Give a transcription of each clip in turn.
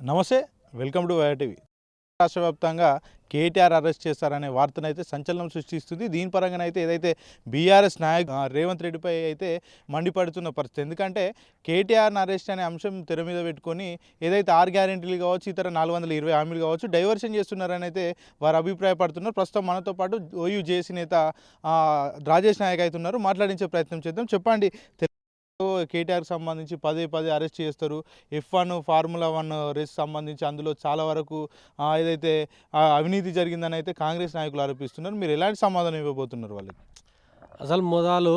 నమస్తే, welcome to YTV. రాష్ట్ర వ్యాప్తంగా కేటీఆర్ అరెస్ట్ చేస్తారనే వార్తనైతే సంచలనం సృష్టిస్తుంది. దీని పరంగానైతే ఏదైతే బీఆర్ఎస్ రేవంత్ రెడ్డిపై అయితే మండిపడుతున్న పరిస్థితి. ఎందుకంటే కేటీఆర్ని అరెస్ట్ అనే అంశం తెర మీద పెట్టుకొని ఏదైతే 6 గ్యారెంటీలు కావచ్చు, ఇతర 420 హామీలు కావచ్చు డైవర్షన్ చేస్తున్నారని అయితే వారు అభిప్రాయపడుతున్నారు. ప్రస్తుతం మనతో పాటు ఓయూ జేసీ నేత రాజేష్ నాయక్ అయితే ఉన్నారు. మాట్లాడించే ప్రయత్నం చేద్దాం. చెప్పండి, కేటీఆర్కి సంబంధించి పదే అరెస్ట్ చేస్తారు. F1 ఫార్ములా 1 రేస్ సంబంధించి అందులో చాలా వరకు ఏదైతే అవినీతి జరిగిందని అయితే కాంగ్రెస్ నాయకులు ఆరోపిస్తున్నారు. మీరు ఎలాంటి సమాధానం ఇవ్వబోతున్నారు వాళ్ళకి? అసలు మొదలు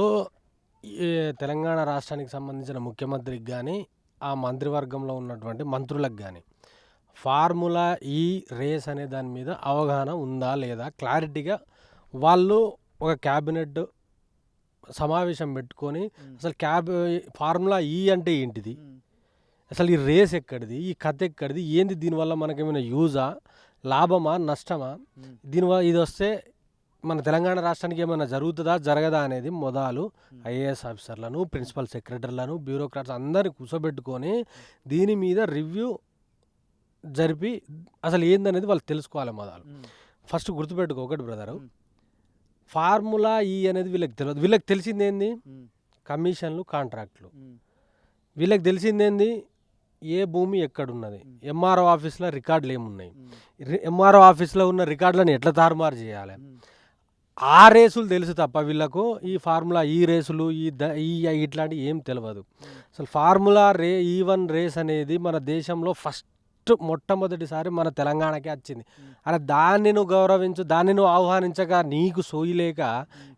తెలంగాణ రాష్ట్రానికి సంబంధించిన ముఖ్యమంత్రికి కానీ ఆ మంత్రివర్గంలో ఉన్నటువంటి మంత్రులకు కానీ ఫార్ములా ఈ రేస్ అనే దాని మీద అవగాహన ఉందా లేదా క్లారిటీగా వాళ్ళు ఒక క్యాబినెట్ సమావేశం పెట్టుకొని అసలు ఫార్ములా ఈ అంటే ఏంటిది, అసలు ఈ రేస్ ఎక్కడిది, ఈ కథ ఎక్కడిది, ఏంది, దీనివల్ల మనకేమైనా యూజా, లాభమా, నష్టమా, దీనివల్ల ఇది వస్తే మన తెలంగాణ రాష్ట్రానికి ఏమైనా జరుగుతుందా జరగదా అనేది మొదలు ఐఏఎస్ ఆఫీసర్లను, ప్రిన్సిపల్ సెక్రటరీలను, బ్యూరోక్రాట్స్ అందరినీ కూర్చోబెట్టుకొని దీని మీద రివ్యూ జరిపి అసలు ఏందనేది వాళ్ళు తెలుసుకోవాలి. మొదలు ఫస్ట్ గుర్తుపెట్టుకో ఒకటి బ్రదరు, ఫార్ములా ఈ అనేది వీళ్ళకి తెలియదు. వీళ్ళకి తెలిసిందేంది కమిషన్లు, కాంట్రాక్ట్లు. వీళ్ళకి తెలిసిందేంది ఏ భూమి ఎక్కడున్నది, ఎంఆర్ఓ ఆఫీస్లో రికార్డులు ఏమున్నాయి, ఎంఆర్ఓ ఆఫీస్లో ఉన్న రికార్డులను ఎట్లా తారుమారు చేయాలి, ఆ రేసులు తెలుసు తప్ప వీళ్ళకు ఈ ఫార్ములా ఈ రేసులు ఈ ఇట్లాంటివి ఏం తెలియదు. అసలు ఫార్ములా E1 రేస్ అనేది మన దేశంలో మొట్టమొదటిసారి మన తెలంగాణకే వచ్చింది. అలా దాన్ని నువ్వు గౌరవించు, దాన్ని నువ్వు ఆహ్వానించక నీకు సోయిలేక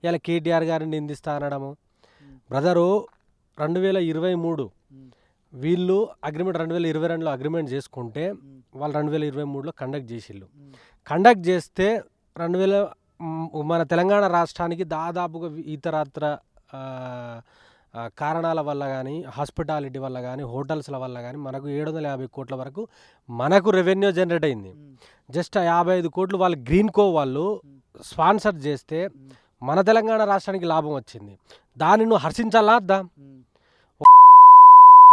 ఇలా కేటీఆర్ గారిని నిందిస్తా అనడము. బ్రదరు 2023 వీళ్ళు అగ్రిమెంట్ 2022లో అగ్రిమెంట్ చేసుకుంటే వాళ్ళు 2023లో కండక్ట్ చేసిళ్ళు. కండక్ట్ చేస్తే మన తెలంగాణ రాష్ట్రానికి దాదాపుగా ఇతరత్ర కారణాల వల్ల కానీ, హాస్పిటాలిటీ వల్ల కానీ, హోటల్స్ల వల్ల కానీ మనకు 750 కోట్ల వరకు మనకు రెవెన్యూ జనరేట్ అయింది. జస్ట్ 55 కోట్లు వాళ్ళు గ్రీన్ కో వాళ్ళు స్పాన్సర్ చేస్తే మన తెలంగాణ రాష్ట్రానికి లాభం వచ్చింది. దాన్ని నువ్వు హర్షించాలా వద్దా?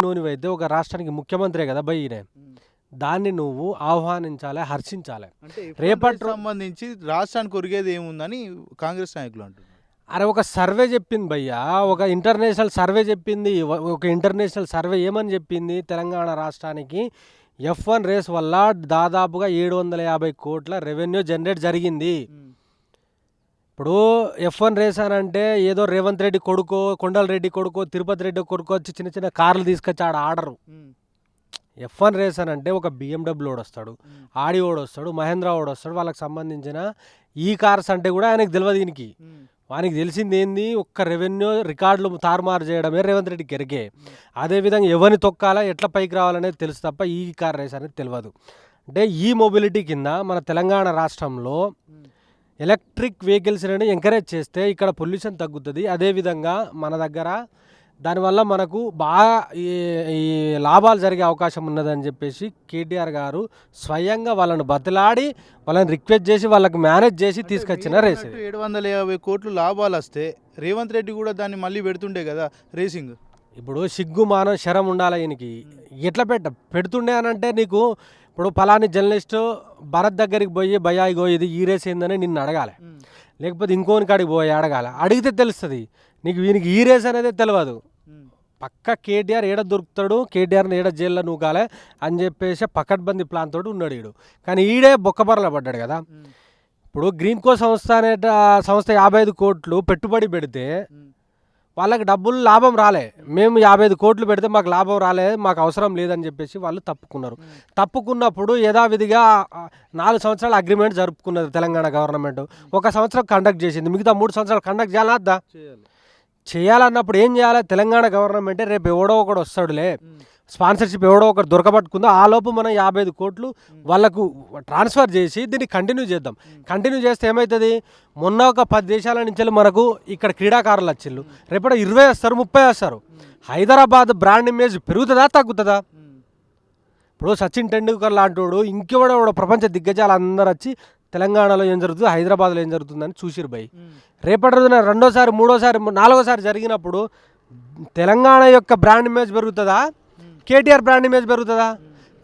నువ్వైతే ఒక రాష్ట్రానికి ముఖ్యమంత్రే కదా బయ్యనే, దాన్ని నువ్వు ఆహ్వానించాలి, హర్షించాలి. రేపటి సంబంధించి రాష్ట్రానికి ఒరిగేది ఏముందని కాంగ్రెస్ నాయకులు అంటున్నారు. అరే ఒక సర్వే చెప్పింది భయ్యా, ఒక ఇంటర్నేషనల్ సర్వే చెప్పింది. ఒక ఇంటర్నేషనల్ సర్వే ఏమని చెప్పింది, తెలంగాణ రాష్ట్రానికి F1 రేస్ వల్ల దాదాపుగా 750 కోట్ల రెవెన్యూ జనరేట్ జరిగింది. ఇప్పుడు F1 రేస్ అని అంటే ఏదో రేవంత్ రెడ్డి కొడుకో, కొండలరెడ్డి కొడుకో, తిరుపతి రెడ్డి కొడుకో వచ్చి చిన్న కార్లు తీసుకొచ్చి ఆడరు. F1 రేస్ అని అంటే ఒక BMW ఓడు వస్తాడు, ఆడి ఓడు వస్తాడు, మహేంద్ర ఓడు వస్తాడు, వాళ్ళకి సంబంధించిన ఈ కార్స్ అంటే కూడా ఆయనకు తెలియదు. దీనికి వానికి తెలిసింది ఏంది, ఒక్క రెవెన్యూ రికార్డులు తారుమారు చేయడమే రేవంత్ రెడ్డికి ఎరిగే. అదేవిధంగా ఎవరిని తొక్కాలా, ఎట్లా పైకి రావాలనేది తెలుసు తప్ప ఈ కార్ రేస్ అనేది తెలియదు. అంటే ఈ మొబిలిటీ కింద మన తెలంగాణ రాష్ట్రంలో ఎలక్ట్రిక్ వెహికల్స్ అనేది ఎంకరేజ్ చేస్తే ఇక్కడ పొల్యూషన్ తగ్గుతుంది. అదేవిధంగా మన దగ్గర దానివల్ల మనకు బాగా ఈ లాభాలు జరిగే అవకాశం ఉన్నదని చెప్పేసి కేటీఆర్ గారు స్వయంగా వాళ్ళని బతిలాడి, వాళ్ళని రిక్వెస్ట్ చేసి, వాళ్ళకి మేనేజ్ చేసి తీసుకొచ్చిన రేస్. 750 కోట్లు లాభాలు వస్తే రేవంత్ రెడ్డి కూడా దాన్ని మళ్ళీ పెడుతుండే కదా రేసింగ్. ఇప్పుడు సిగ్గు మానం శరం ఉండాలి ఈయనకి. ఎట్లా పెడుతుండే అని అంటే, నీకు ఇప్పుడు ఫలాని జర్నలిస్టు భరత్ దగ్గరికి పోయి భయ్యా ఇగో ఇది ఈ రేస్ ఏందని నిన్ను అడగాలి, లేకపోతే ఇంకోని కాడికి పోయి అడగాలి. అడిగితే తెలుస్తుంది నీకు. వీనికి ఈ రేస్ అనేది తెలియదు. పక్క కేటీఆర్ ఏడ దొరుకుతాడు, కేటీఆర్ని ఏడ జైల్లో నూకాలే అని చెప్పేసి పకడ్బందీ ప్లాన్ తోటి ఉన్నాడు ఈడు. కానీ ఈడే బొక్కబరలో పడ్డాడు కదా. ఇప్పుడు గ్రీన్ కో సంస్థ 55 కోట్లు పెట్టుబడి పెడితే వాళ్ళకి డబ్బులు లాభం రాలే. మేము 55 కోట్లు పెడితే మాకు లాభం రాలే, మాకు అవసరం లేదని చెప్పేసి వాళ్ళు తప్పుకున్నారు. తప్పుకున్నప్పుడు యథావిధిగా 4 సంవత్సరాల అగ్రిమెంట్ జరుపుకున్నది తెలంగాణ గవర్నమెంట్. 1 సంవత్సరం కండక్ట్ చేసింది, మిగతా 3 సంవత్సరాలు కండక్ట్ చేయాలద్దా? చేయాలన్నప్పుడు ఏం చేయాలి? తెలంగాణ గవర్నమెంటే రేపు ఎవడో ఒకడు వస్తాడులే, స్పాన్సర్షిప్ ఎవడో ఒకటి దొరకబట్టుకుందో ఆ లోపు మనం 55 కోట్లు వాళ్ళకు ట్రాన్స్ఫర్ చేసి దీన్ని కంటిన్యూ చేద్దాం. కంటిన్యూ చేస్తే ఏమవుతుంది, మొన్న ఒక 10 దేశాల నుంచి మనకు ఇక్కడ క్రీడాకారులు వచ్చిళ్ళు, రేపటి 20 వస్తారు, 30 వస్తారు. హైదరాబాద్ బ్రాండ్ ఇమేజ్ పెరుగుతుందా తగ్గుతుందా? ఇప్పుడు సచిన్ టెండూల్కర్ లాంటి ఇంకెవడో ప్రపంచ దిగ్గజాలు అందరూ వచ్చి తెలంగాణలో ఏం జరుగుతుంది, హైదరాబాద్లో ఏం జరుగుతుందని చూసిరు భయ్. రేపటి రోజున 2వ, 3వ, 4వ జరిగినప్పుడు తెలంగాణ యొక్క బ్రాండ్ ఇమేజ్ పెరుగుతుందా, కేటీఆర్ బ్రాండ్ ఇమేజ్ పెరుగుతుందా?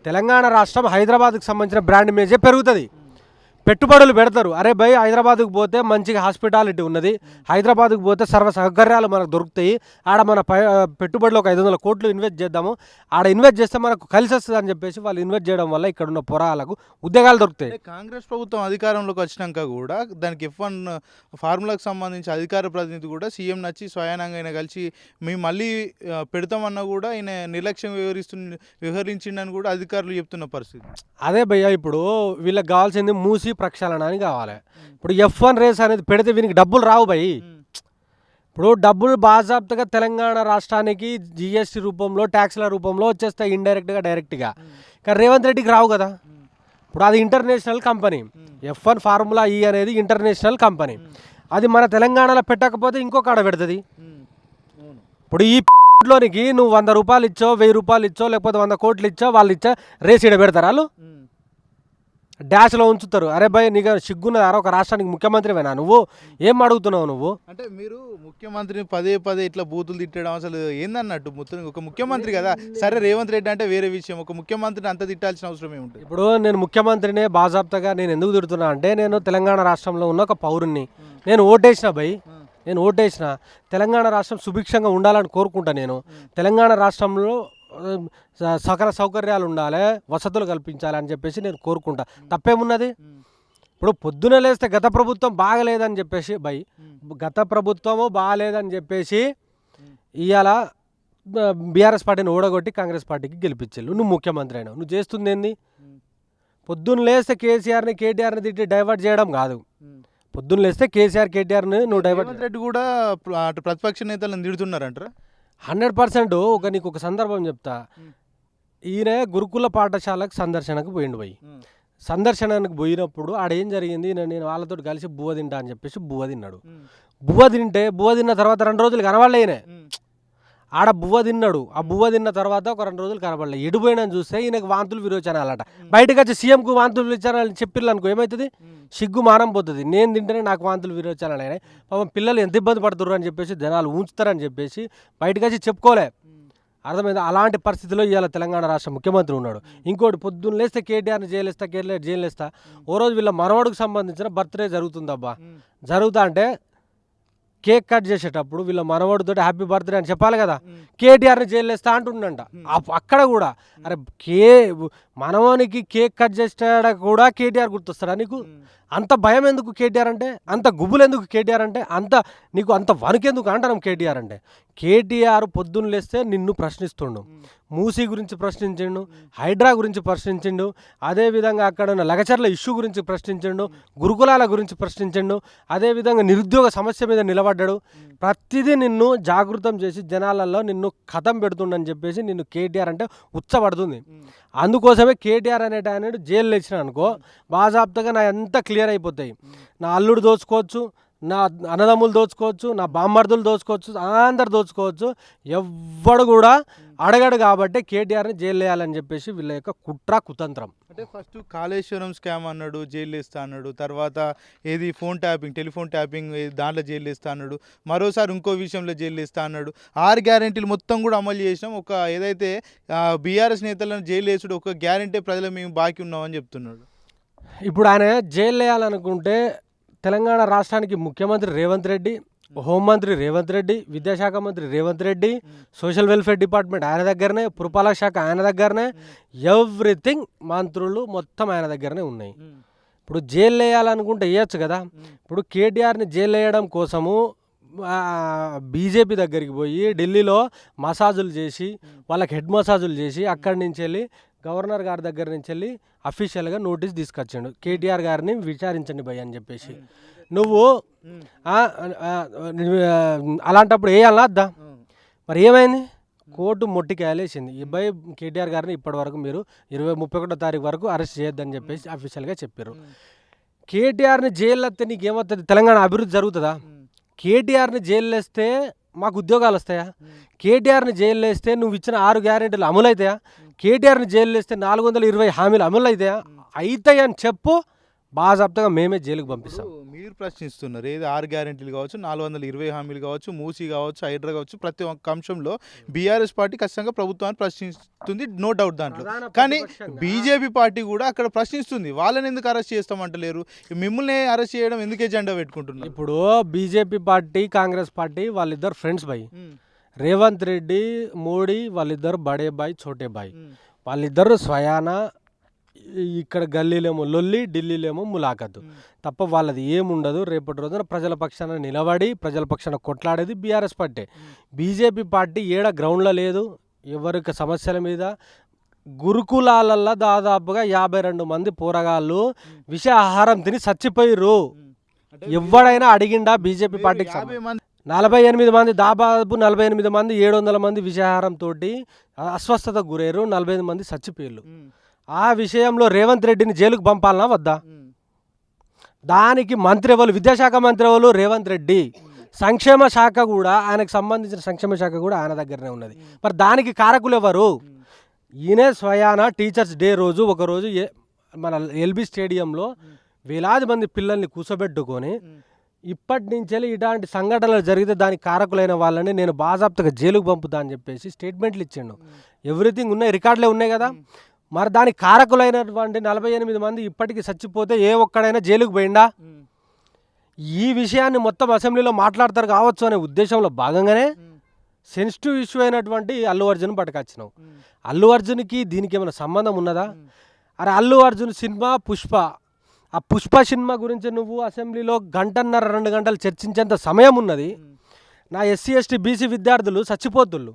తెలంగాణ రాష్ట్రం హైదరాబాద్కు సంబంధించిన బ్రాండ్ ఇమేజే పెరుగుతుంది. పెట్టుబడులు పెడతారు. అరే భయ్ హైదరాబాద్కు పోతే మంచిగా హాస్పిటాలిటీ ఉన్నది, హైదరాబాద్కు పోతే సర్వ సౌకర్యాలు మనకు దొరుకుతాయి, ఆడ మన పెట్టుబడులు ఒక 500 కోట్లు ఇన్వెస్ట్ చేద్దాము, ఆడ ఇన్వెస్ట్ చేస్తే మనకు కలిసి వస్తుంది అని చెప్పేసి వాళ్ళు ఇన్వెస్ట్ చేయడం వల్ల ఇక్కడ ఉన్న పొరాలకు ఉద్యోగాలు దొరుకుతాయి. కాంగ్రెస్ ప్రభుత్వం అధికారంలోకి వచ్చినాక కూడా దానికి F1 ఫార్ములాకు సంబంధించి అధికార ప్రతినిధి కూడా సీఎం నచ్చి స్వయానంగా ఆయన కలిసి మేము మళ్ళీ పెడతామన్నా కూడా ఆయన నిర్లక్ష్యం వ్యవహరించిండని కూడా అధికారులు చెప్తున్న పరిస్థితి. అదే భయ్య, ఇప్పుడు వీళ్ళకి కావాల్సింది మూసి ప్రక్షాళన అని కావాలి. ఇప్పుడు F1 రేస్ అనేది పెడితే వీనికి డబ్బులు రావు భయ్. ఇప్పుడు డబ్బులు బాజాప్తగా తెలంగాణ రాష్ట్రానికి జిఎస్టీ రూపంలో ట్యాక్స్ల రూపంలో వచ్చేస్తాయి ఇండైరెక్ట్గా డైరెక్ట్గా. కానీ రేవంత్ రెడ్డికి రావు కదా. ఇప్పుడు అది ఇంటర్నేషనల్ కంపెనీ. F1 ఫార్ములా ఈ అనేది ఇంటర్నేషనల్ కంపెనీ. అది మన తెలంగాణలో పెట్టకపోతే ఇంకొక ఆడ పెడుతుంది. ఇప్పుడు ఈ లోనికి నువ్వు 100 రూపాయలు ఇచ్చో 1000 రూపాయలు ఇచ్చో లేకపోతే 100 కోట్లు ఇచ్చో వాళ్ళు ఇచ్చా రేస్ ఈడ పెడతారు, వాళ్ళు డాష్లో ఉంచుతారు. అరే భయ్ నీకు సిగ్గున్నదారా, ఒక రాష్ట్రానికి ముఖ్యమంత్రివేనా నువ్వు, ఏం అడుగుతున్నావు నువ్వు? అంటే మీరు ముఖ్యమంత్రిని పదే పదే ఇట్లా బూతులు తిట్టడం అసలు ఏందన్నట్టు? మొత్తం ఒక ముఖ్యమంత్రి కదా, సరే రేవంత్ రెడ్డి అంటే వేరే విషయం, ఒక ముఖ్యమంత్రిని అంత తిట్టాల్సిన అవసరం ఏముంటుంది? ఇప్పుడు నేను ముఖ్యమంత్రినే బాజాప్తగా నేను ఎందుకు తిడుతున్నా అంటే, నేను తెలంగాణ రాష్ట్రంలో ఉన్న ఒక పౌరుణ్ణి, నేను ఓటేసిన భయ్, నేను ఓటేసిన తెలంగాణ రాష్ట్రం సుభిక్షంగా ఉండాలని కోరుకుంటా. నేను తెలంగాణ రాష్ట్రంలో సకల సౌకర్యాలు ఉండాలి, వసతులు కల్పించాలి అని చెప్పేసి నేను కోరుకుంటా. తప్పేమున్నది? ఇప్పుడు పొద్దున లేస్తే గత ప్రభుత్వం బాగలేదని చెప్పేసి గత ప్రభుత్వము బాగలేదని చెప్పేసి ఇవాళ బీఆర్ఎస్ పార్టీని ఓడగొట్టి కాంగ్రెస్ పార్టీకి గెలిపించారు. నువ్వు ముఖ్యమంత్రి అయినావు, నువ్వు చేస్తుంది ఏంది? పొద్దున్న లేస్తే కేసీఆర్ని కేటీఆర్ని తిట్టి డైవర్ట్ చేయడం కాదు. పొద్దున్న లేస్తే కేసీఆర్ కేటీఆర్ని నువ్వు డైవర్ట్. రెడ్డి కూడా ప్రతిపక్ష నేతలను తిడుతున్నారంటారా? 100%. నీకు ఒక సందర్భం చెప్తా. ఈయన గురుకుల పాఠశాలకు సందర్శనకు పోయిండు పోయి, సందర్శనానికి పోయినప్పుడు ఆడేం జరిగింది, నేను వాళ్ళతో కలిసి బువ్వ తింటా అని చెప్పేసి బువ్వ తిన్నాడు. బువ్వ తిన్న తర్వాత 2 రోజులు కనబడలే ఈయన. ఆడ బువ్వ తిన్నాడు, ఆ బువ్వ తిన్న తర్వాత ఒక 2 రోజులు కనబడలే. ఎడిపోయినా చూస్తే ఈయనకు వాంతులు విరోచనాలట. బయటకు వచ్చి సీఎంకు వాంతులు విరోచనాలు చెప్పిర్రు అనుకో ఏమవుతుంది? సిగ్గు మానం పోతుంది. నేను తింటేనే నాకు వాంతులు విరోచనాలు అయినాయి, పాపం పిల్లలు ఎంత ఇబ్బంది పడుతుర్రు అని చెప్పేసి జనాలు ఉంచుతారని చెప్పేసి బయటకు వచ్చి చెప్పుకోలే. అర్థమైంది? అలాంటి పరిస్థితిలో ఇవాళ తెలంగాణ రాష్ట్ర ముఖ్యమంత్రి ఉన్నాడు. ఇంకోటి, పొద్దున్న లేస్తే కేటీఆర్ని జైలు వేస్తా. ఓ రోజు వీళ్ళ మనవడికి సంబంధించిన బర్త్డే జరుగుతుందబ్బా. జరుగుతా అంటే కేక్ కట్ చేసేటప్పుడు వీళ్ళ మనవడితో హ్యాపీ బర్త్డే అని చెప్పాలి కదా, కేటీఆర్ని జైలు వేస్తా అంటుండంట. అక్కడ కూడా అరే మనవానికి కేక్ కట్ చేస్తాడ కూడా కేటీఆర్ గుర్తొస్తాడా నీకు? అంత భయం ఎందుకు కేటీఆర్ అంటే? అంత గుబులు ఎందుకు కేటీఆర్ అంటే? నీకు అంత వణుకెందుకు అంటాం కేటీఆర్ అంటే? కేటీఆర్ పొద్దున్న లేస్తే నిన్ను ప్రశ్నిస్తుండు, మూసీ గురించి ప్రశ్నించిండు, హైడ్రా గురించి ప్రశ్నించిండు, అదేవిధంగా అక్కడ ఉన్న లగచర్ల ఇష్యూ గురించి ప్రశ్నించిండు, గురుకులాల గురించి ప్రశ్నించిండు, అదేవిధంగా నిరుద్యోగ సమస్య మీద నిలబడ్డాడు. ప్రతిదీ నిన్ను జాగృతం చేసి జనాలలో నిన్ను కథం పెడుతుండని చెప్పేసి నిన్ను కేటీఆర్ అంటే ఉచ్చబడుతుంది. అందుకోసమే కేటీఆర్ అనేట జైలు వేసిన అనుకో బాజాప్తగా నా ఎంత క్లియర్ అయిపోతాయి. నా అల్లుడు దోచుకోవచ్చు, నా అన్నదమ్ములు దోచుకోవచ్చు, నా బామ్మర్దులు దోచుకోవచ్చు, అందరు దోచుకోవచ్చు, ఎవ్వడు కూడా అడగడు. కాబట్టి కేటీఆర్ని జైలు వేయాలని చెప్పేసి వీళ్ళ యొక్క కుట్ర కుతంత్రం. అంటే ఫస్ట్ కాళేశ్వరం స్కామ్ అన్నాడు, జైలు వేస్తా అన్నాడు. తర్వాత ఏది టెలిఫోన్ ట్యాపింగ్ దాంట్లో జైలు వేస్తా అన్నాడు. మరోసారి ఇంకో విషయంలో జైలు వేస్తా అన్నాడు. 6 గ్యారెంటీలు మొత్తం కూడా అమలు చేసినాం. ఒక ఏదైతే బీఆర్ఎస్ నేతలను జైలు వేసుడు ఒక గ్యారెంటీ ప్రజలు మేము బాకీ ఉన్నామని చెప్తున్నాడు. ఇప్పుడు ఆయన జైలు వేయాలనుకుంటే తెలంగాణ రాష్ట్రానికి ముఖ్యమంత్రి రేవంత్ రెడ్డి, హోంమంత్రి రేవంత్ రెడ్డి, విద్యాశాఖ మంత్రి Revanth Reddy, social welfare department ఆయన దగ్గరనే, పురపాలక శాఖ ఆయన దగ్గరనే, ఎవ్రీథింగ్ మంత్రులు మొత్తం ఆయన దగ్గరనే ఉన్నాయి. ఇప్పుడు జైలు వేయాలనుకుంటే వేయచ్చు కదా. ఇప్పుడు కేటీఆర్ని జైలు వేయడం కోసము బీజేపీ దగ్గరికి పోయి ఢిల్లీలో మసాజులు చేసి వాళ్ళకి హెడ్ మసాజులు చేసి అక్కడి నుంచి వెళ్ళి గవర్నర్ గారి దగ్గర నుంచి వెళ్ళి అఫీషియల్గా నోటీస్ తీసుకొచ్చాడు, కేటీఆర్ గారిని విచారించండి భయ్ అని చెప్పేసి. నువ్వు అలాంటప్పుడు వేయాలా వద్దా? మరి ఏమైంది? కోర్టు మొట్టికాయలేసింది. ఈ భయ్ కేటీఆర్ గారిని ఇప్పటి వరకు మీరు 31వ తారీఖు వరకు అరెస్ట్ చేయొద్దని చెప్పేసి అఫీషియల్గా చెప్పారు. కేటీఆర్ని జైలు వస్తే నీకేమవుతుంది? తెలంగాణ అభివృద్ధి జరుగుతుందా? కేటీఆర్ని జైలు వేస్తే మాకు ఉద్యోగాలు వస్తాయా? కేటీఆర్ని జైలు వేస్తే నువ్వు ఇచ్చిన 6 గ్యారెంటీలు అమలు అవుతాయా? కేటీఆర్ని జైలు వేస్తే 420 హామీలు అమలు అవుతాయా? అవుతాయని చెప్పు, బాజాప్తగా మేమే జైలుకు పంపిస్తాం. ఇప్పుడు మీరు ప్రశ్నిస్తున్నారు ఏది 6 గ్యారెంటీలు కావచ్చు, 420 హామీలు కావచ్చు, మూసీ కావచ్చు, హైడ్రా కావచ్చు, ప్రతి ఒక్క అంశంలో బీఆర్ఎస్ పార్టీ ఖచ్చితంగా ప్రభుత్వాన్ని ప్రశ్నిస్తుంది, నో డౌట్ దాంట్లో. కానీ బీజేపీ పార్టీ కూడా అక్కడ ప్రశ్నిస్తుంది. వాళ్ళని ఎందుకు అరెస్ట్ చేస్తామంటలేరు? మిమ్మల్ని అరెస్ట్ చేయడం ఎందుకు ఎజెండా పెట్టుకుంటున్నారు? ఇప్పుడు బీజేపీ పార్టీ కాంగ్రెస్ పార్టీ వాళ్ళిద్దరు ఫ్రెండ్స్ బై. రేవంత్ రెడ్డి మోడీ వాళ్ళిద్దరు బడే బాయ్ చోటే బాయ్. వాళ్ళిద్దరు స్వయాన ఇక్కడ గల్లీలేమో లొల్లి, ఢిల్లీలేమో ములాఖతు తప్ప వాళ్ళది ఏముండదు. రేపటి రోజున ప్రజల పక్షాన నిలబడి ప్రజల పక్షాన కొట్లాడేది బీఆర్ఎస్ పార్టీ. బీజేపీ పార్టీ ఏడ గ్రౌండ్లో లేదు. ఎవరికి సమస్యల మీద గురుకులాలల్లో దాదాపుగా 52 మంది పోరగాళ్ళు విష ఆహారం తిని చచ్చిపోయిర్రు. ఎవడైనా అడిగిండా బీజేపీ పార్టీకి? 48 మంది, దాదాపు 48 మంది, 700 మంది విషాహారంతో అస్వస్థతకు గురయ్యారు. 45 మంది చచ్చిపోయారు. ఆ విషయంలో రేవంత్ రెడ్డిని జైలుకు పంపాలనా వద్దా? దానికి మంత్రి ఎవరు? విద్యాశాఖ మంత్రి ఎవరు? రేవంత్ రెడ్డి. సంక్షేమ శాఖ కూడా ఆయనకు సంబంధించిన సంక్షేమ శాఖ కూడా ఆయన దగ్గరనే ఉన్నది. మరి దానికి కారకులు ఎవరు? ఈయనే స్వయాన టీచర్స్ డే రోజు ఒకరోజు మన ఎల్బీ స్టేడియంలో వేలాది మంది పిల్లల్ని కూర్చోబెట్టుకొని ఇప్పటి నుంచే ఇలాంటి సంఘటనలు జరిగితే దానికి కారకులైన వాళ్ళని నేను బాజాప్తగా జైలుకు పంపుతా అని చెప్పేసి స్టేట్మెంట్లు ఇచ్చిండు. ఎవ్రీథింగ్ ఉన్నాయి, రికార్డులే ఉన్నాయి కదా. మరి దానికి కారకులైనటువంటి 48 మంది ఇప్పటికీ చచ్చిపోతే ఏ ఒక్కడైనా జైలుకు పోయిండా? ఈ విషయాన్ని మొత్తం అసెంబ్లీలో మాట్లాడతారు కావచ్చు అనే ఉద్దేశంలో భాగంగానే సెన్సిటివ్ ఇష్యూ అయినటువంటి అల్లు అర్జున్ పట్టుకొచ్చినావు. అల్లు అర్జున్కి దీనికి ఏమైనా సంబంధం ఉన్నదా? అరే అల్లు అర్జున్ సినిమా పుష్ప, ఆ పుష్ప సినిమా గురించి నువ్వు అసెంబ్లీలో 1.5-2 గంటలు చర్చించేంత సమయం ఉన్నది. నా ఎస్సీ ఎస్టీ బీసీ విద్యార్థులు చచ్చిపోతుళ్ళు,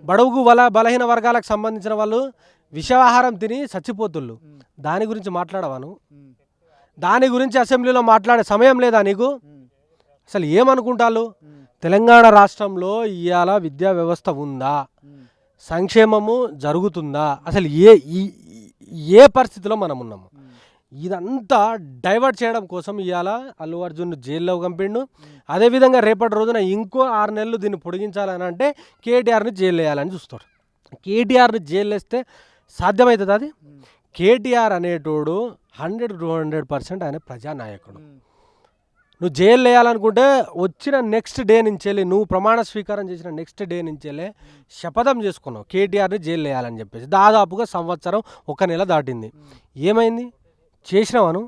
బడుగు బలహీన వర్గాలకు సంబంధించిన వాళ్ళు విషాహారం తిని చచ్చిపోతుళ్ళు. దాని గురించి మాట్లాడవాను? దాని గురించి అసెంబ్లీలో మాట్లాడే సమయం లేదా నీకు? అసలు ఏమనుకుంటారు? తెలంగాణ రాష్ట్రంలో ఇవాళ విద్యా వ్యవస్థ ఉందా? సంక్షేమము జరుగుతుందా? అసలు ఏ పరిస్థితిలో మనం ఉన్నాము? ఇదంతా డైవర్ట్ చేయడం కోసం ఇవాళ అల్లు అర్జున్ జైల్లో పంపిండు. అదేవిధంగా రేపటి రోజున ఇంకో 6 నెలలు దీన్ని పొడిగించాలని అంటే కేటీఆర్ని జైలు వేయాలని చూస్తాడు. కేటీఆర్ని జైలు వేస్తే సాధ్యమవుతుంది అది? కేటీఆర్ అనేటోడు 100-200% ఆయన ప్రజానాయకుడు. నువ్వు జైలు వేయాలనుకుంటే వచ్చిన నెక్స్ట్ డే నుంచి వెళ్ళి, నువ్వు ప్రమాణ స్వీకారం చేసిన నెక్స్ట్ డే నుంచి వెళ్ళి శపథం చేసుకున్నావు కేటీఆర్ని జైలు వేయాలని చెప్పేసి. దాదాపుగా 1 సంవత్సరం 1 నెల దాటింది. ఏమైంది? చేసినవాను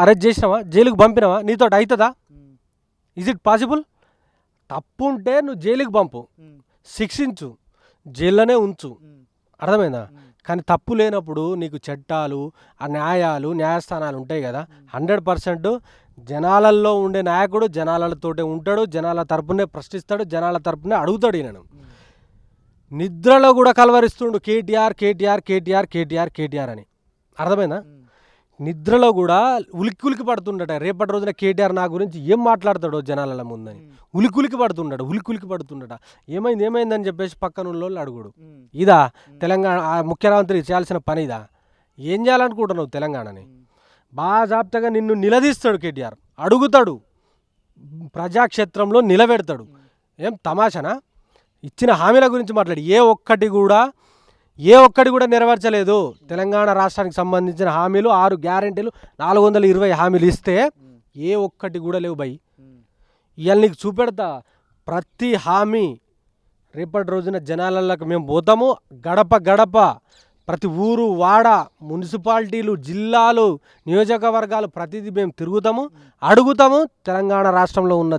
అరెస్ట్ చేసినావా? జైలుకి పంపినావా? నీతో అవుతుందా? Is it possible? తప్పు ఉంటే నువ్వు జైలుకి పంపు, శిక్షించు, జైల్లోనే ఉంచు, అర్థమైందా? కానీ తప్పు లేనప్పుడు నీకు చట్టాలు, ఆ న్యాయస్థానాలు ఉంటాయి కదా. 100% జనాలల్లో ఉండే నాయకుడు జనాలతోటే ఉంటాడు, జనాల తరపునే ప్రశ్నిస్తాడు, జనాల తరపునే అడుగుతాడు. ఈయనను నిద్రలో కూడా కలవరిస్తుండు కేటీఆర్ కేటీఆర్ కేటీఆర్ కేటీఆర్ కేటీఆర్ అని, అర్థమైందా? నిద్రలో కూడా ఉలిక్కి పడుతుండట. రేపటి రోజున కేటీఆర్ నా గురించి ఏం మాట్లాడతాడో జనాల ముందని ఉలిక్కి పడుతుండట. ఏమైందని చెప్పేసి పక్కన వాళ్ళు అడుగుడు. ఇదా తెలంగాణ ముఖ్యమంత్రి చేయాల్సిన పని? ఇదా? ఏం చేయాలనుకుంటున్నావు తెలంగాణని? బాజాప్తగా నిన్ను నిలదీస్తాడు కేటీఆర్, అడుగుతాడు, ప్రజాక్షేత్రంలో నిలబెడతాడు. ఏం తమాషనా? ఇచ్చిన హామీల గురించి మాట్లాడి ఏ ఒక్కటి కూడా నెరవేర్చలేదు. తెలంగాణ రాష్ట్రానికి సంబంధించిన హామీలు 6 గ్యారెంటీలు 420 హామీలు ఇస్తే ఏ ఒక్కటి కూడా లేవు బై. ఇవాళ నీకు చూపెడతా ప్రతి హామీ. రేపటి రోజున జనాలకు మేము పోతాము, గడప ప్రతి ఊరు, వాడ, మున్సిపాలిటీలు, జిల్లాలు, నియోజకవర్గాలు ప్రతిదీ మేము తిరుగుతాము, అడుగుతాము. తెలంగాణ రాష్ట్రంలో ఉన్న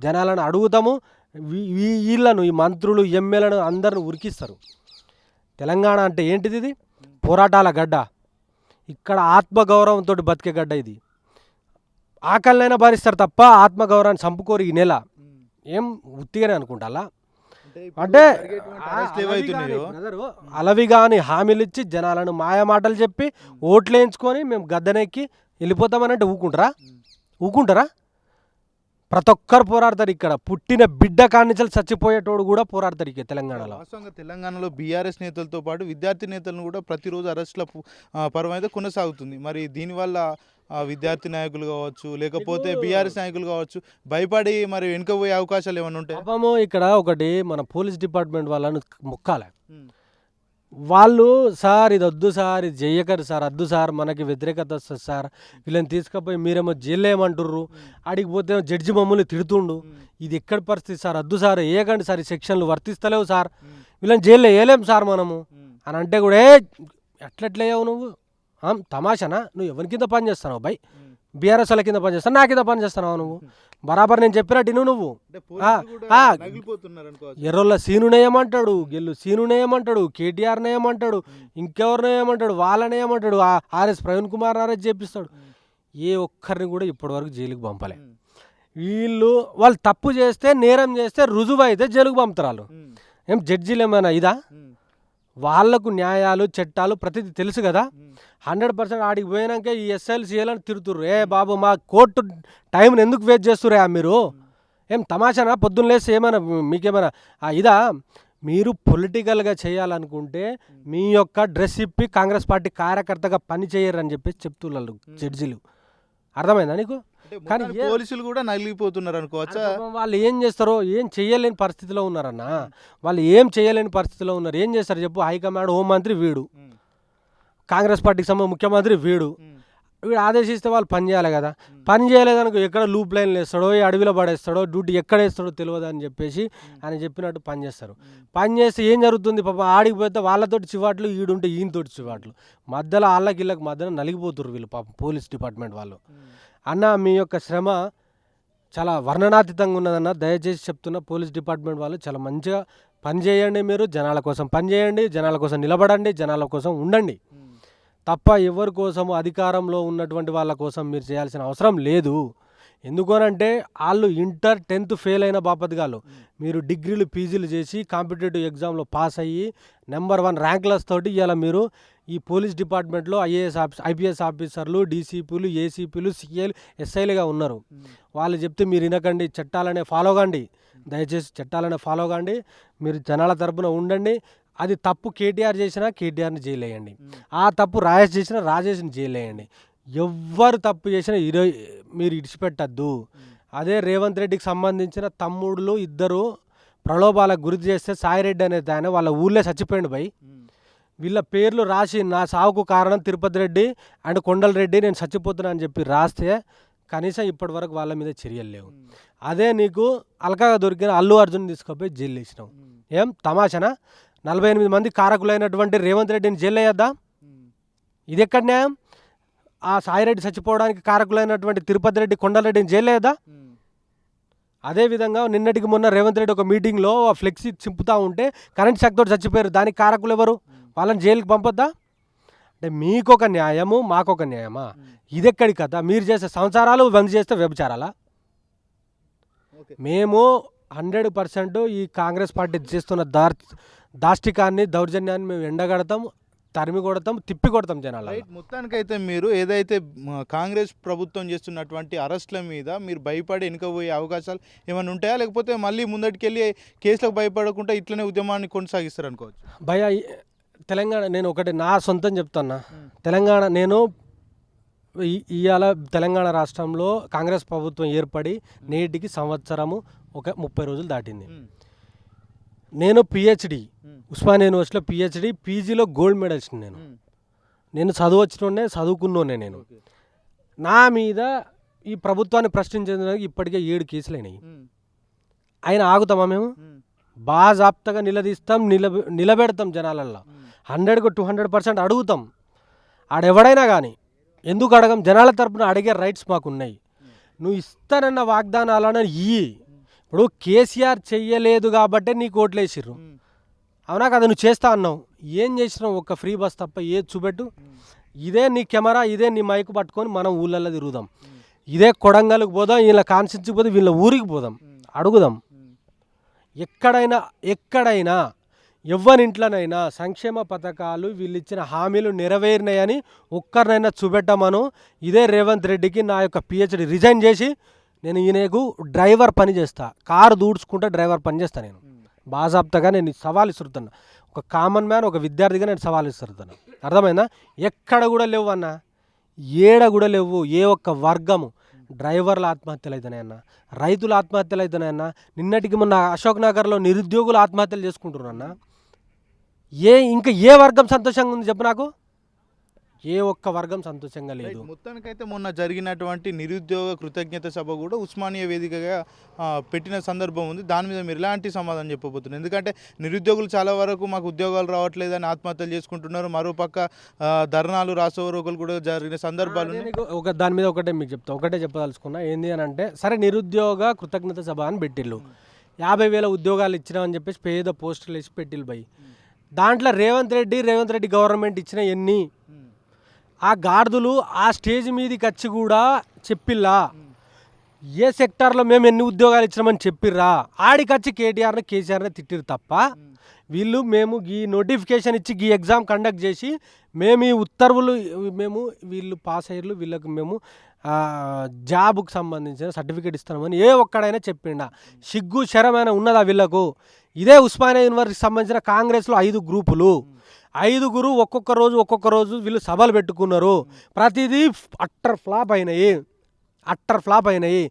జనాలను అడుగుతాము. వీళ్ళను, ఈ మంత్రులు, ఎమ్మెల్యేలను అందరిని ఉరికిస్తారు. తెలంగాణ అంటే ఏంటిది? ఇది పోరాటాల గడ్డ. ఇక్కడ ఆత్మగౌరవంతో బతికే గడ్డ. ఇది ఆకలినైనా భరిస్తారు తప్ప ఆత్మగౌరవాన్ని చంపుకోరు. ఈ నెల ఏం ఉత్తిగానే అనుకుంటా? అంటే అలవి కానీ హామీలు ఇచ్చి జనాలను మాయమాటలు చెప్పి ఓట్లు వేయించుకొని మేము గద్దెనెక్కి వెళ్ళిపోతామనంటే ఊకుంటారా? ప్రతి ఒక్కరు పోరాడతారు. ఇక్కడ పుట్టిన బిడ్డ కానించలు చచ్చిపోయేటోడు కూడా పోరాడతారు ఇక తెలంగాణలో. వాస్తవంగా తెలంగాణలో బీఆర్ఎస్ నేతలతో పాటు విద్యార్థి నేతలను కూడా ప్రతిరోజు అరెస్టుల పర్వం అయితే కొనసాగుతుంది. మరి దీనివల్ల విద్యార్థి నాయకులు కావచ్చు, లేకపోతే బీఆర్ఎస్ నాయకులు కావచ్చు, భయపడి మరి వెనుకపోయే అవకాశాలు ఏమైనా ఉంటాయి? పాపము ఇక్కడ ఒకటి మన పోలీస్ డిపార్ట్మెంట్ వాళ్ళను మొక్కాలి. వాళ్ళు సార్ ఇది వద్దు సార్, ఇది చెయ్యకరు సార్, వద్దు సార్, మనకి వ్యతిరేకత వస్తుంది సార్, వీళ్ళని తీసుకుపోయి మీరేమో జైలు ఏమంటుర్రు, ఆడికి పోతే జడ్జి మమ్మల్ని తిడుతుండు, ఇది ఎక్కడ పరిస్థితి సార్, వద్దు సార్, వేయకండి సార్, ఈ సెక్షన్లు వర్తిస్తలేవు సార్, వీళ్ళని జైల్లో వేయలేము సార్ మనము అని అంటే కూడా ఎట్లెట్లేవు నువ్వు తమాషనా, నువ్వు ఎవరి కింద పని చేస్తున్నావు బై, బీఆర్ఎస్ వాళ్ళ కింద పని చేస్తావు, నా కింద పని చేస్తున్నావు నువ్వు, బరాబర్ నేను చెప్పినట్టు నువ్వు ఎర్రోళ్ళ సీనునేయమంటాడు, గెల్లు సీనునేయమంటాడు, కేటీఆర్నేయమంటాడు, ఇంకెవరినేయమంటాడు, వాళ్ళనేయమంటాడు, ఆర్ఎస్ ప్రవీణ్ కుమార్ అరెస్ట్ చేపిస్తాడు, ఏ ఒక్కరిని కూడా ఇప్పటివరకు జైలుకి పంపలే. వాళ్ళు తప్పు చేస్తే, నేరం చేస్తే రుజువు అయితే జైలుకు పంపుతారు వాళ్ళు. ఏం జడ్జీలు ఏమైనా ఇదా? వాళ్లకు న్యాయాలు చట్టాలు ప్రతిదీ తెలుసు కదా. 100% ఆడికి పోయినాక ఈ ఎస్ఎల్సీఎలని తిరుగుతుర్రు. ఏ బాబు మా కోర్టు టైంని ఎందుకు వేస్ట్ చేస్తుర్రా మీరు? ఏం తమాషానా? పొద్దున్న లేసి ఏమైనా మీకేమైనా ఇదా? మీరు పొలిటికల్గా చేయాలనుకుంటే మీ యొక్క డ్రెస్ ఇప్పి కాంగ్రెస్ పార్టీ కార్యకర్తగా పని చేయరని చెప్పేసి చెప్తున్నారు జడ్జీలు. అర్థమైందా నీకు? కానీ పోలీసులు కూడా నలిగిపోతున్నారు అనుకోవచ్చా? వాళ్ళు ఏం చేస్తారో ఏం చేయలేని పరిస్థితిలో ఉన్నారన్న. వాళ్ళు ఏం చేయలేని పరిస్థితిలో ఉన్నారు. ఏం చేస్తారు చెప్పు? హైకమాండ్ హోంమంత్రి వీడు, కాంగ్రెస్ పార్టీకి సంబంధించిన ముఖ్యమంత్రి వీడు ఆదేశిస్తే వాళ్ళు పని చేయాలి కదా. పని చేయలేదనుకో ఎక్కడ లూప్ లైన్లు వేస్తాడో, అడవిలో పడేస్తాడో, డ్యూటీ ఎక్కడ వేస్తాడో తెలియదు అని చెప్పేసి ఆయన చెప్పినట్టు పని చేస్తారు. పని చేస్తే ఏం జరుగుతుంది? పాప ఆడికి పోతే వాళ్ళతోటి చివాట్లు, ఈడుంటే ఈయనతోటి చివాట్లు, మధ్యలో వాళ్ళకి మధ్యలో నలిగిపోతున్నారు వీళ్ళు పాపం పోలీస్ డిపార్ట్మెంట్ వాళ్ళు. అన్న మీ యొక్క శ్రమ చాలా వర్ణనాతీతంగా ఉన్నదన్న. దయచేసి చెప్తున్న పోలీస్ డిపార్ట్మెంట్ వాళ్ళు చాలా మంచిగా పనిచేయండి. మీరు జనాల కోసం పనిచేయండి, జనాల కోసం నిలబడండి, జనాల కోసం ఉండండి తప్ప ఎవరి కోసం అధికారంలో ఉన్నటువంటి వాళ్ళ కోసం మీరు చేయాల్సిన అవసరం లేదు. ఎందుకనంటే వాళ్ళు ఇంటర్ 10th ఫెయిల్ అయిన బాపత్గాళ్ళు, మీరు డిగ్రీలు పీజీలు చేసి కాంపిటేటివ్ ఎగ్జామ్లో పాస్ అయ్యి నెంబర్ 1 ర్యాంకులస్ తోటి ఇలా మీరు ఈ పోలీస్ డిపార్ట్మెంట్లో ఐపీఎస్ ఆఫీసర్లు, డీసీపీలు, ఏసీపీలు, సీఏలు, ఎస్ఐలుగా ఉన్నారు. వాళ్ళు చెప్తే మీరు వినకండి, చట్టాలనే ఫాలో కండి, దయచేసి చట్టాలనే ఫాలో కండి, మీరు జనాల తరపున ఉండండి. అది తప్పు కేటీఆర్ చేసినా కేటీఆర్ని జైలు వేయండి, ఆ తప్పు రాజేష్ చేసినా రాజేష్ని జైలు వేయండి. ఎవ్వరు తప్పు చేసినా మీరు ఇడిచిపెట్టద్దు. అదే రేవంత్ రెడ్డికి సంబంధించిన తమ్ముళ్ళు ఇద్దరు ప్రలోభాలకు గురి చేస్తే సాయిరెడ్డి అనేది ఆయన వాళ్ళ ఊళ్ళో చచ్చిపోయింది భయ్. వీళ్ళ పేర్లు రాసి నా సావుకు కారణం తిరుపతి రెడ్డి అండ్ కొండల రెడ్డి, నేను చచ్చిపోతున్నా అని చెప్పి రాస్తే కనీసం ఇప్పటి వరకు వాళ్ళ మీద చర్యలు లేవు. అదే నీకు అల్కాగా దొరికిన అల్లు అర్జున్ తీసుకుపోయి జైలు వేసినావు. ఏం తమాషనా? 48 మంది కారకులైనటువంటి రేవంత్ రెడ్డిని జైలు వేయద్దా? ఇది ఎక్కడ న్యాయం? ఆ సాయిరెడ్డి చచ్చిపోవడానికి కారకులైనటువంటి తిరుపతి రెడ్డి, కొండలరెడ్డిని జైలు వేయద్దా? అదేవిధంగా నిన్నటికి మొన్న రేవంత్ రెడ్డి ఒక మీటింగ్లో ఫ్లెక్సీ చింపుతూ ఉంటే కరెంట్ షాక్ తోటి చచ్చిపోయారు, దానికి కారకులు ఎవరు? వాళ్ళని జైలుకి పంపొద్దా? అంటే మీకొక న్యాయము, మాకొక న్యాయమా? ఇదెక్కడి కథ? మీరు చేసే సంసారాలు బంద్ చేస్తే వ్యభిచారాలా? మేము 100% ఈ కాంగ్రెస్ పార్టీ చేస్తున్న దాష్టికాన్ని, దౌర్జన్యాన్ని మేము ఎండగడతాం, తరిమి కొడతాం, తిప్పి కొడతాం జనాలు. మొత్తానికైతే మీరు ఏదైతే కాంగ్రెస్ ప్రభుత్వం చేస్తున్నటువంటి అరెస్టుల మీద మీరు భయపడి వెనుకపోయే అవకాశాలు ఏమైనా ఉంటాయా? లేకపోతే మళ్ళీ ముందటికెళ్ళి కేసులకు భయపడకుండా ఇట్లనే ఉద్యమాన్ని కొనసాగిస్తారు అనుకోవచ్చు? భయ తెలంగాణ, నేను ఒకటి నా సొంతం చెప్తున్నా. తెలంగాణ నేను ఇవాళ తెలంగాణ రాష్ట్రంలో కాంగ్రెస్ ప్రభుత్వం ఏర్పడి నేటికి సంవత్సరము ఒక 30 రోజులు దాటింది. నేను పిహెచ్డి ఉస్మానియా యూనివర్సిటీలో పిహెచ్డి, పీజీలో గోల్డ్ మెడల్స్. నేను చదువుకున్నోనే. నేను నా మీద ఈ ప్రభుత్వాన్ని ప్రశ్నించేందుకు ఇప్పటికే 7 కేసులు అయినాయి. అయినా ఆగుతామా మేము? బాజాప్తగా నిలదీస్తాం, నిలబెడతాం జనాలల్లో. 100కు 200% అడుగుతాం. ఆడెవడైనా కానీ ఎందుకు అడగం? జనాల తరపున అడిగే రైట్స్ మాకున్నాయి. నువ్వు ఇస్తానన్న వాగ్దానాలను ఇప్పుడు కేసీఆర్ చెయ్యలేదు కాబట్టే నీకు ఓట్లేసిర్రు, అవునా కదా? నువ్వు చేస్తా అన్నావు, ఏం చేసినావు? ఒక్క ఫ్రీ బస్ తప్ప ఏది చూపెట్టు. ఇదే నీ కెమెరా, ఇదే నీ మైక్ పట్టుకొని మనం ఊళ్ళల్లో తిరుగుదాం, ఇదే కొడంగల్కి పోదాం, వీళ్ళ కాన్స్టిట్యూన్సీకి పోదాం, వీళ్ళ ఊరికి పోదాం, అడుగుదాం. ఎక్కడైనా ఎవ్వరింట్లోనైనా సంక్షేమ పథకాలు వీళ్ళు ఇచ్చిన హామీలు నెరవేరినాయని ఒక్కరినైనా చూపెట్టమను. ఇదే రేవంత్ రెడ్డికి నా యొక్క పిహెచ్డి రిజైన్ చేసి నేను ఈయనకు డ్రైవర్ పని చేస్తా, కారు దూడ్చుకుంటే డ్రైవర్ పని చేస్తా. నేను బాజాప్తగా నేను సవాల్ ఇస్తున్నా. ఒక కామన్ మ్యాన్, ఒక విద్యార్థిగా నేను సవాల్ ఇస్తున్నా. అర్థమైందా? ఎక్కడ కూడా లేవు అన్న, ఏడ కూడా లేవు. ఏ ఒక్క వర్గము డ్రైవర్ల ఆత్మహత్యలు అవుతున్నాయన్న, రైతుల ఆత్మహత్యలు అవుతున్నాయన్న, నిన్నటికి మొన్న అశోక్ నగర్లో నిరుద్యోగులు ఆత్మహత్యలు చేసుకుంటున్నారన్న. ఇంకా ఏ వర్గం సంతోషంగా ఉంది చెప్పు నాకు? ఏ ఒక్క వర్గం సంతోషంగా లేదు. మొత్తానికైతే మొన్న జరిగినటువంటి నిరుద్యోగ కృతజ్ఞత సభ కూడా ఉస్మానియా వేదికగా పెట్టిన సందర్భం ఉంది. దాని మీద మీరు ఎలాంటి సమాధానం చెప్పబోతున్నారు? ఎందుకంటే నిరుద్యోగులు చాలా వరకు మాకు ఉద్యోగాలు రావట్లేదని ఆత్మహత్యలు చేసుకుంటున్నారు. మరోపక్క ధర్నాలు రాసోరోగులు కూడా జరిగిన సందర్భాలు దాని మీద ఒకటే చెప్పదలుచుకున్నా. ఏంది అని అంటే, సరే నిరుద్యోగ కృతజ్ఞత సభ అని పెట్టిళ్ళు, 50,000 ఉద్యోగాలు ఇచ్చినామని చెప్పేసి పేద పోస్టులు వేసి పెట్టిళ్ళు భయ్. దాంట్లో రేవంత్ రెడ్డి గవర్నమెంట్ ఇచ్చిన ఎన్ని? ఆ గాడిదలు ఆ స్టేజ్ మీదకి వచ్చి కూడా చెప్పిల్లా ఏ సెక్టార్లో మేము ఎన్ని ఉద్యోగాలు ఇచ్చినామని చెప్పిర్రా? ఆడికొచ్చి కేసీఆర్ని తిట్టిరు తప్ప మేము ఈ నోటిఫికేషన్ ఇచ్చి ఈ ఎగ్జామ్ కండక్ట్ చేసి మేము ఈ ఉత్తర్వులు వీళ్ళు పాస్ అయ్యారు, వీళ్ళకి మేము జాబ్కి సంబంధించిన సర్టిఫికేట్ ఇస్తున్నామని ఏ ఒక్కడైనా చెప్పిండా? సిగ్గు శరమైన ఉన్నదా వీళ్ళకు? ఇదే ఉస్మానియా యూనివర్సిటీకి సంబంధించిన కాంగ్రెస్లో 5 గ్రూపులు, 5గురు ఒక్కొక్క రోజు వీళ్ళు సభలు పెట్టుకున్నారు. ప్రతిదీ అట్టర్ ఫ్లాప్ అయినాయి.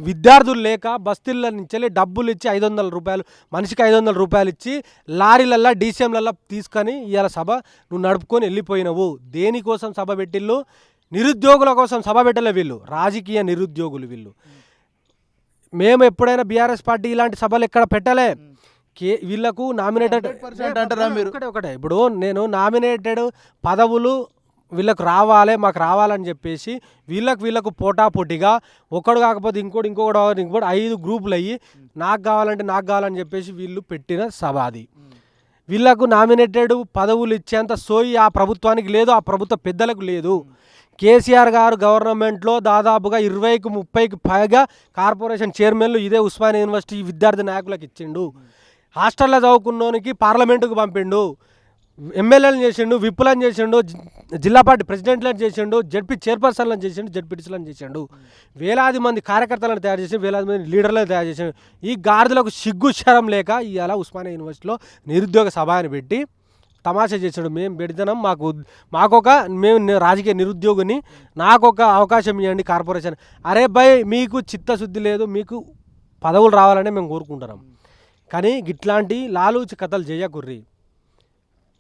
విద్యార్థులు లేక బస్తీల నుంచి డబ్బులు ఇచ్చి 500 రూపాయలు మనిషికి 500 రూపాయలు ఇచ్చి లారీలల్లా డీసీఎంలల్లా తీసుకొని ఇవాళ సభ నువ్వు నడుపుకొని వెళ్ళిపోయినావు. దేనికోసం సభ పెట్టిళ్ళు? నిరుద్యోగుల కోసం సభ పెట్టలే వీళ్ళు, రాజకీయ నిరుద్యోగులు వీళ్ళు. మేము ఎప్పుడైనా బీఆర్ఎస్ పార్టీ ఇలాంటి సభలు ఎక్కడ పెట్టలే. వీళ్ళకు నామినేటెడ్ అంటారా మీరు? ఒకటే ఇప్పుడు నేను నామినేటెడ్ పదవులు వీళ్ళకు మాకు రావాలని చెప్పేసి వీళ్ళకు పోటాపోటీగా ఒకడు కాకపోతే ఇంకోటి 5 గ్రూపులు అయ్యి నాకు కావాలని చెప్పేసి వీళ్ళు పెట్టిన సభ అది. వీళ్ళకు నామినేటెడ్ పదవులు ఇచ్చేంత సోయి ఆ ప్రభుత్వానికి లేదు, ఆ ప్రభుత్వ పెద్దలకు లేదు. కేసీఆర్ గారు గవర్నమెంట్లో దాదాపుగా 20కి 30కి పైగా కార్పొరేషన్ చైర్మన్లు ఇదే ఉస్మానియా యూనివర్సిటీ విద్యార్థి నాయకులకు ఇచ్చిండు. హాస్టల్లో చదువుకున్నోనికి పార్లమెంటుకు పంపిండు, ఎమ్మెల్యేలను చేసిండు, విప్పులను చేసిండు, జిల్లా పార్టీ ప్రెసిడెంట్లను చేసిండు, జడ్పీ చైర్పర్సన్లను చేసిండు, జడ్పీటీసీలను చేసిండు, వేలాది మంది కార్యకర్తలను తయారు చేసి వేలాది మంది లీడర్లను తయారు చేసిండు. ఈ గాడిదలకు సిగ్గు శరం లేక ఇవాళ ఉస్మానియా యూనివర్సిటీలో నిరుద్యోగ సభ అని పెట్టి తమాషా చేశాడు. మేము పెడుతున్నాం, మేము రాజకీయ నిరుద్యోగిని, నాకొక అవకాశం ఇవ్వండి కార్పొరేషన్. అరే భయ్, మీకు చిత్తశుద్ధి లేదు, మీకు పదవులు రావాలని మేము కోరుకుంటున్నాం, కానీ ఇట్లాంటి లాలూచి కథలు చేయకుర్రి.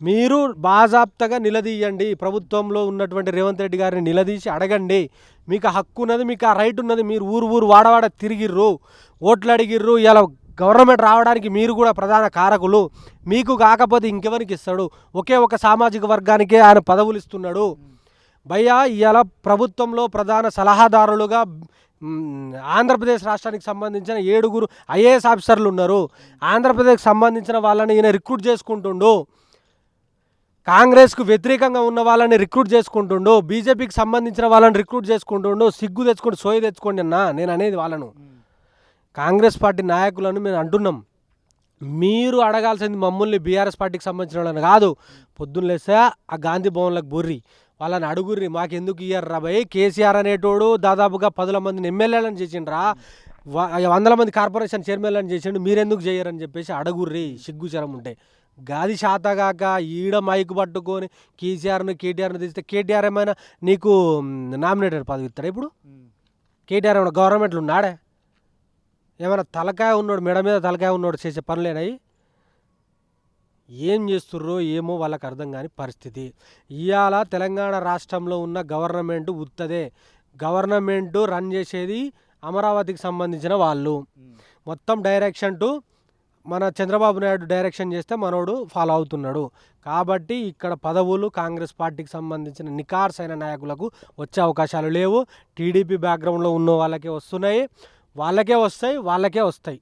మీరు బాజాప్తగా నిలదీయండి, ప్రభుత్వంలో ఉన్నటువంటి రేవంత్ రెడ్డి గారిని నిలదీసి అడగండి. మీకు ఆ హక్కు ఉన్నది, మీకు ఆ రైట్ ఉన్నది. మీరు ఊరు వాడవాడ తిరిగిర్రు, ఓట్లు అడిగిర్రు. ఇలా గవర్నమెంట్ రావడానికి మీరు కూడా ప్రధాన కారకులు. మీకు కాకపోతే ఇంకెవరికి ఇస్తాడు? ఒకే ఒక సామాజిక వర్గానికే ఆయన పదవులు ఇస్తున్నాడు. భయ్యా, ఇవాళ ప్రభుత్వంలో ప్రధాన సలహాదారులుగా ఆంధ్రప్రదేశ్ రాష్ట్రానికి సంబంధించిన 7గురు ఐఏఎస్ ఆఫీసర్లు ఉన్నారు. ఆంధ్రప్రదేశ్కి సంబంధించిన వాళ్ళని ఈయన రిక్రూట్ చేసుకుంటుండు, కాంగ్రెస్కు వ్యతిరేకంగా ఉన్న వాళ్ళని రిక్రూట్ చేసుకుంటుండు, బీజేపీకి సంబంధించిన వాళ్ళని రిక్రూట్ చేసుకుంటుండు. సిగ్గు తెచ్చుకోండి, సోయి తెచ్చుకోండి అన్న. నేను అనేది వాళ్ళను, కాంగ్రెస్ పార్టీ నాయకులను మేము అంటున్నాం. మీరు అడగాల్సింది మమ్మల్ని, బీఆర్ఎస్ పార్టీకి సంబంధించిన వాళ్ళని కాదు. పొద్దున్న లేస్తే ఆ గాంధీ భవన్లకు బొర్రి వాళ్ళని అడుగుర్రి, మాకెందుకు ఇయ్యర్రా భయ్? కేసీఆర్ అనేటోడు దాదాపుగా 10 మందిని ఎమ్మెల్యేలను చేసిండ్రా, 100 మంది కార్పొరేషన్ చైర్మన్లను చేసిండు, మీరెందుకు చేయరని చెప్పేసి అడుగుర్రి సిగ్గుచరం ఉంటే. గాది శాతగాక ఈడ మైకు పట్టుకొని కేసీఆర్ని కేటీఆర్ని తీస్తే కేటీఆర్ ఏమైనా నీకు నామినేటెడ్ పదవి ఇస్తాడా? ఇప్పుడు కేటీఆర్ ఏమైనా గవర్నమెంట్లో ఉన్నాడే? ఏమైనా తలకాయ ఉన్నాడు, మెడ మీద తలకాయ ఉన్నాడు చేసే పనులేనాయి? ఏం చేస్తుర్రో ఏమో వాళ్ళకి అర్థం కాని పరిస్థితి. ఇవాళ తెలంగాణ రాష్ట్రంలో ఉన్న గవర్నమెంట్ ఉత్తదే. గవర్నమెంటు రన్ చేసేది అమరావతికి సంబంధించిన వాళ్ళు. మొత్తం డైరెక్షన్ టు మన చంద్రబాబు నాయుడు డైరెక్షన్ చేస్తే మనోడు ఫాలో అవుతున్నాడు. కాబట్టి ఇక్కడ పదవులు కాంగ్రెస్ పార్టీకి సంబంధించిన నికార్స్ అయిన నాయకులకు వచ్చే అవకాశాలు లేవు. టీడీపీ బ్యాక్గ్రౌండ్లో ఉన్న వాళ్ళకే వస్తున్నాయి, వాళ్ళకే వస్తాయి.